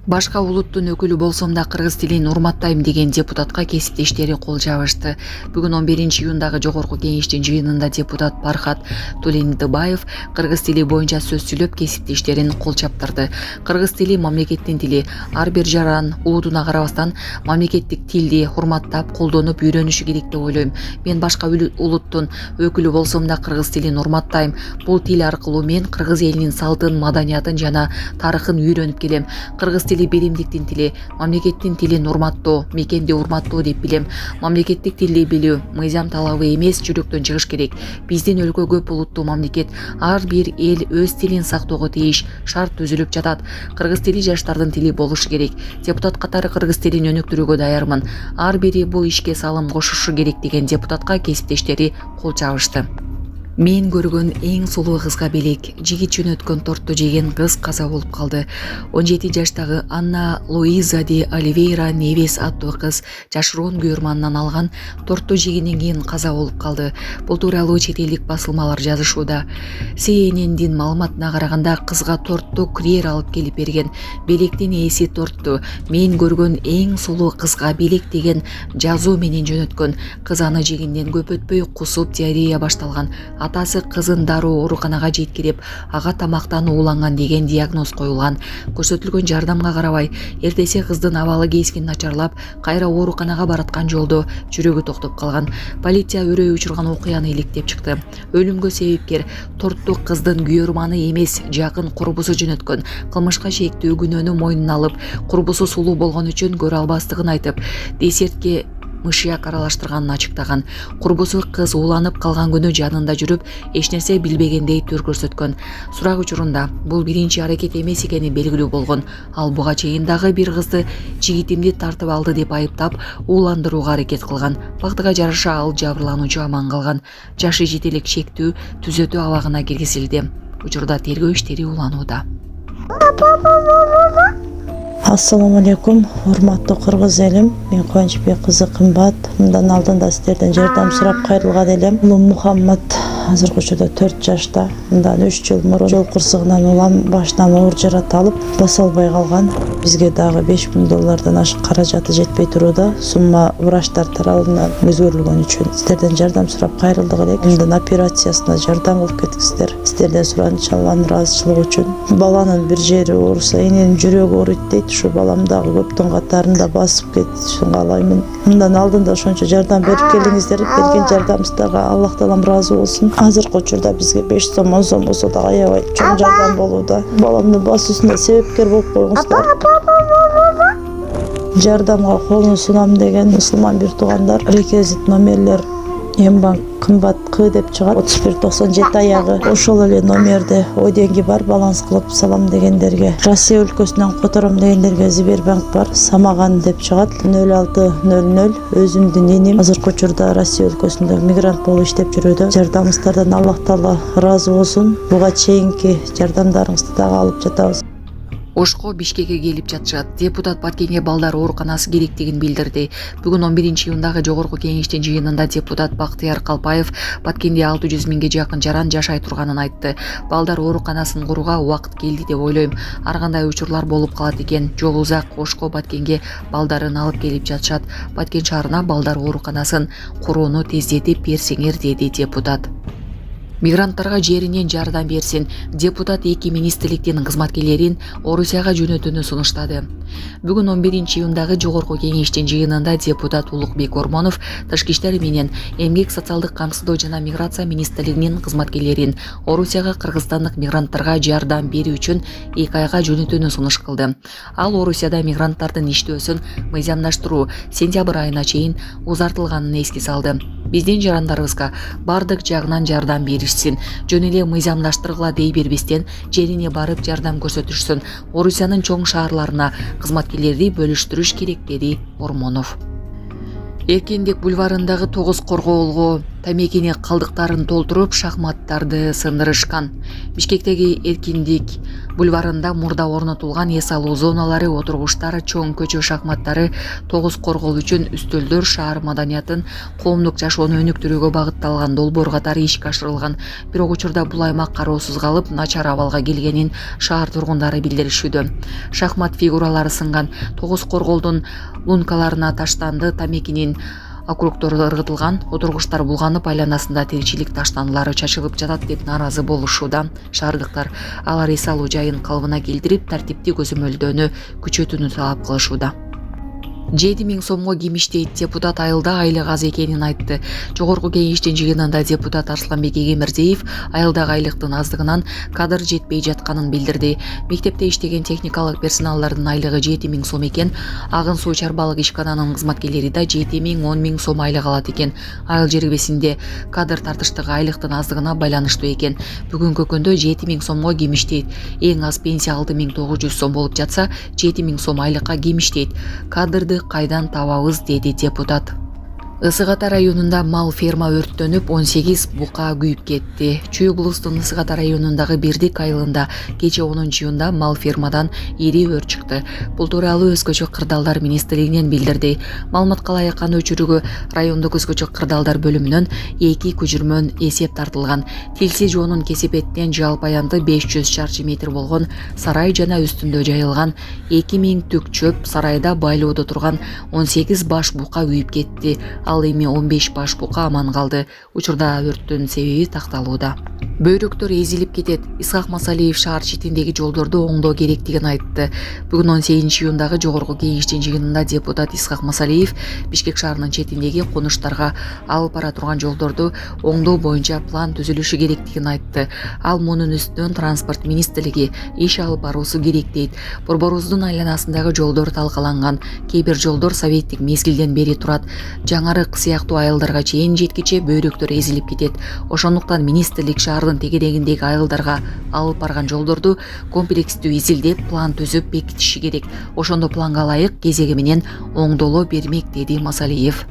Башка улуттун өкүлү болсом да кыргыз тилин урматтайм деген депутатка кесиптештери кол жабышты. Бүгүн 11-июндагы жогорку кеңештин жыйынында депутат Бархат Тулендибаев кыргыз тили боюнча сөз сүйлөп кесиптештерин кол чаптырды. Кыргыз тили мамлекеттин тили. Ар бир жаран улутуна карабастан мамлекеттик тилди урматтап, колдонуп үйрөнүшү керек деп ойлойм. Мен башка улуттун өкүлү болсом да кыргыз тилин урматтайм. Бул тил аркылуу мен кыргыз элинин салтын, маданиятын жана тарыхын үйрөнүп келем. Кыргыз тили биримдиктин тили, мамлекеттин тилин урматтоо, мекенди урматтоо деп билем. Мамлекеттик тилди билүү мыйзам талабы эмес, жүрөктөн чыгыш керек. Биздин өлкө көп улуттуу мамлекет. Ар бир эл өз тилин сактоого тийиш, шарт түзүлүп жатат. Кыргыз тили жаштардын тили болушу керек. Депутат катары кыргыз тилин өнүктүрүүгө даярмын. Ар бири бул ишке салым кошушу керек деген депутатка кесиптештери кол чабышты. Мен көргөн эң сулуу кызга белек, жигит жөнөткөн тортто жеген кыз каза болуп калды. 17 жаштагы Анна Луиза де Оливейра Невес аттуу кыз жашыруун күйөрманынан алган тортто жегенден кийин каза болуп калды. Бул тууралуу чет элдик басылмалар жазышууда. CNN'дин маалыматына караганда кызга тортто курьер алып келип берген. Белектин ээси тортто мен көргөн эң сулуу кызга белек деген жазуу менен жөнөткөн. Кыз аны жегенден көп өтпөй кусуп диарея башталган. Атасы кызын дароо ооруканага жеткирип, ага тамактан ууланган деген диагноз коюлган. Көрсөтүлгөн жардамга карабай, эртеси кыздын абалы кескин начарлап, кайра ооруканага бараткан жолдо жүрөгү токтоп калган. Полиция өрөө учурган окуяны иликтеп чыкты. Өлүмгө себепкер тортто кыздын күйөрманы эмес, жакын курбусу жөнөткөн. Кылмышка шектүү күнөөнү мойнуна алып, курбусу сулуу болгон үчүн көрө албастыгын айтып, десертке мышыяк аралаштырганын ачыктаган. Курбусу кыз ууланып калган күнү жанында жүрүп, эч нерсе билбегендей түр көрсөткөн. Сурак учурунда бул биринчи аракет эмес экени белгилүү болгон. Ал буга чейин дагы бир кызды жигитимди тартып алды деп айыптап, ууландырууга аракет кылган. Бактыга жараша ал жабырлануучу аман калган. Жашы жете элек шектүү түзөтүү абагына киргизилди. Учурда тергөө иштери уланууда. Ассаламу алейкум, урматтуу кыргыз элим. Мен Кубанычбек кызы Кымбат. Мындан алдында сиздерден жардам сурап кайрылган элем. Улум Мухаммад азыркы учурда 4 жашта. Мындан 3 жыл мурун жол кырсыгынан улам башынан оор жарат алып, баса албай калган. Бизге дагы $5000 ашык каражаты жетпей турууда. Сумма врачтар тарабынан өзгөрүлгөн үчүн сиздерден жардам сурап кайрылдык элек. Мындан операциясына жардам кылып кеткиздер. Сиздерден суранчы Алланын ыраазычылыгы үчүн. Баланын бир жери ооруса, эненин жүрөгү ооруйт дейт. Ушу балам дагы көптүн катарында басып кетишин каалаймын. Мындан алдында ошончо жардам берип келиңиздер. Берген жардамыңыздарга Аллах таалам ыраазы болсун. Азыркы учурда бизге 5 сом, 10 сом болсо да аябай чоң жардам болууда. Баламдын басуусуна себепкер болуп коюңуздар. Жардамга колун сунам деген мусулман бир туугандар реквизит номерлер Мбанк Кымбат К деп чыгат. 3197 аягы. Ошол эле номерде Оденги бар, баланс кылып салам дегендерге. Россия өлкөсүнөн котором дегендерге Сбербанк бар, Самаган деп чыгат. 0600 өзүмдүн эним азыркы учурда Россия өлкөсүндө мигрант болуп иштеп жүрүүдө. Жардамыңыздардан Аллах таала ыраазы болсун. Буга чейинки жардамдарыңызды дагы алып жатабыз. Ошко Бишкекке келип жатышат. Депутат Баткенге балдар ооруканасы керектигин билдирди. Бүгүн 11-июндагы жогорку кеңештин жыйынында депутат Бактыяр Калпаев Баткенде 600 миңге жакын жаран жашай турганын айтты. Балдар ооруканасын курууга убакыт келди деп ойлойм. Ар кандай учурлар болуп калат экен. Жол узак, Ошко Баткенге балдарын алып келип жатышат. Баткен шаарына балдар ооруканасын курууну тездетип берсеңер, деди депутат. Мигранттарга жеринен жардам берсин. Депутат эки министрликтин кызматкерлерин Орусияга жөнөтүүнү сунуштады. Бүгүн 11-июндагы жогорку кеңештин жыйынында депутат Улукбек Ормонов тышкы иштер менен эмгек социалдык камсыздоо жана миграция министрлигинин кызматкерлерин Орусияга кыргызстандык мигранттарга жардам берүү үчүн 2 айга жөнөтүүнү сунуш кылды. Ал Орусияда мигранттардын иштөөсүн мыйзамдаштыруу сентябрь айына чейин узартылганын эске салды. Биздин жарандарыбызга бардык жагынан жардам беришсин, жөн эле мыйзамдаштыргыла дей бербестен жерине барып жардам көрсөтүшсүн. Орусиянын чоң шаарларына кызматкерлерди бөлүштүрүш керек, деди Ормонов. Эркендик бульварындагы 9 коргоолго Тамекини калдыктарын толтуруп шахматтарды сындырышкан. Бишкектеги Эркиндик бульварында мурда орнотулган эс алуу зоналары, отургучтар, чоң көчө шахматтары, тогуз коргол үчүн үстөлдөр шаар маданиятын, коомдук жашоону өнүктүрүүгө багытталган долбоор катары ишке ашырылган. Бирок учурда бул аймак кароосуз калып, начар абалга келгенин шаар тургундары билдиришүүдө. Шахмат фигуралары сынган, тогуз корголдун лункаларына таштанды, Тамекинин округтору ыргытылган, отургучтар булганып, айланасында тиричилик таштандылары чачылып жатат деп нааразы болушууда. Шаардыктар алар эс алуу жайын калыбына келтирип, тартипти көзөмөлдөөнү күчөтүүнү талап кылышууда. 7000 сомго ким иштейт? Депутат айылда айлык аз экенин айтты. Жогорку кеңештин жыйынында депутат Арсланбек Эгемирзеев айылдагы айлыктын аздыгынан кадр жетпей жатканын билдирди. Мектепте иштеген техникалык персоналдардын айлыгы 7000 сом экен. Агын суу чарбалык ишкананын кызматкерлери да 7000, 10000 сом айлык алат экен. Айыл жербесинде кадр тартыштыгы айлыктын аздыгына байланыштуу экен. Бүгүнкү күндө 7000 сомго ким иштейт? Эң аз пенсия 6900 сом болуп жатса, 7000 сом айлыкка ким иштейт? Кадрды кайдан табабыз, деди депутат. Ысык Ата районунда мал ферма өрттөнүп, 18 бука күйүп кетти. Чүй облустун Ысык Ата районундагы Бирдик айылында кече 10-июнда мал фермадан ири өрт чыкты. Бул тууралуу Өзгөчө кырдаалдар министрлигинен билдирди. Маалыматка ылайык аны өчүрүүгө райондук Өзгөчө кырдаалдар бөлүмүнөн 2 көчүрмөн эсеп тартылган. Тилси жоонун кесепеттен жалпы аянты 500 чарчы метр болгон сарай жана үстүндө жайылган 2000 түк чөп сарайда байлоодо турган 18 баш бука күйүп кетти. Ал эми 15 баш бука аман калды. Учурда өрттүн себеби такталууда. Бөйрөктөр эзилип кетет. Исхак Масалиев шаар четиндеги жолдорду оңдоо керектигин айтты. Бүгүн 18-июндагы жогорку кеңештин жыйынында депутат Исхак Масалиев Бишкек шаарынын четиндеги конуштарга алып бара турган жолдорду оңдоо боюнча план түзүлүшү керектигин айтты. Ал мунун үстүнөн транспорт министрлиги иш алып баруусу керек дейт. Борборубуздун айланасындагы жолдор талкаланган. Кээ бир жолдор советтик мезгилден бери турат. Жаңарык сыяктуу айылдарга чейин жеткиче бөйрөктөр эзилип кетет. Ошондуктан министрлик шаардын тегерегиндеги айылдарга алып барган жолдорду комплекстүү изилдеп, план түзүп бекитиши керек. Ошондо планга ылайык кезеги менен оңдоло бермек, деди Масалиев.